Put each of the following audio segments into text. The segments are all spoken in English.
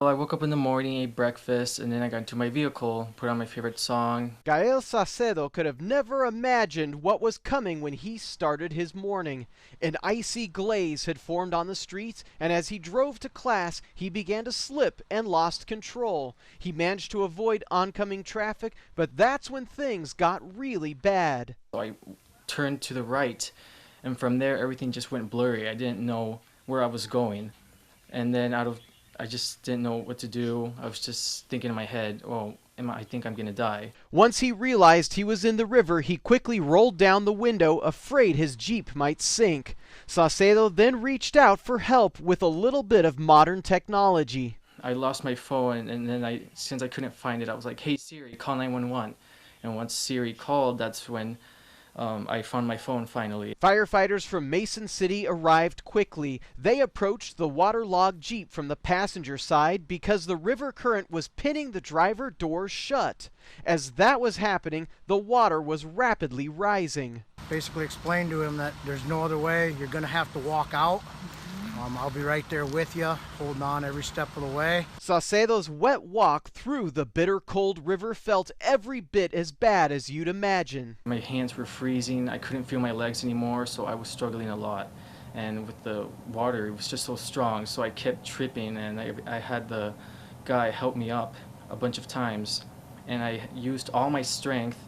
Well, I woke up in the morning, ate breakfast, and then I got into my vehicle, put on my favorite song. Gael Saucedo could have never imagined what was coming when he started his morning. An icy glaze had formed on the streets, and as he drove to class, he began to slip and lost control. He managed to avoid oncoming traffic, but that's when things got really bad. So I turned to the right, and from there everything just went blurry. I didn't know where I was going. And then I just didn't know what to do. I was just thinking in my head, oh, I think I'm gonna die. Once he realized he was in the river, he quickly rolled down the window, afraid his Jeep might sink. Saucedo then reached out for help with a little bit of modern technology. I lost my phone, and then since I couldn't find it, I was like, hey Siri, call 911. And once Siri called, that's when I found my phone finally. Firefighters from Mason City arrived quickly. They approached the waterlogged Jeep from the passenger side because the river current was pinning the driver doors shut. As that was happening, the water was rapidly rising. Basically explained to him that there's no other way. You're going to have to walk out. I'll be right there with you, holding on every step of the way. Saucedo's wet walk through the bitter cold river felt every bit as bad as you'd imagine. My hands were freezing. I couldn't feel my legs anymore, so I was struggling a lot. And with the water, it was just so strong, so I kept tripping, and I had the guy help me up a bunch of times, and I used all my strength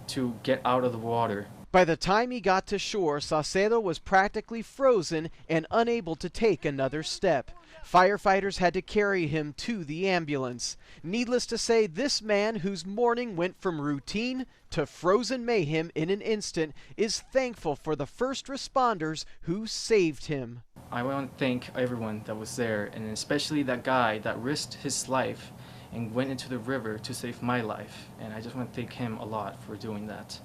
to get out of the water. By the time he got to shore, Saucedo was practically frozen and unable to take another step. Firefighters had to carry him to the ambulance. Needless to say, this man, whose morning went from routine to frozen mayhem in an instant, is thankful for the first responders who saved him. I want to thank everyone that was there, and especially that guy that risked his life and went into the river to save my life. And I just want to thank him a lot for doing that.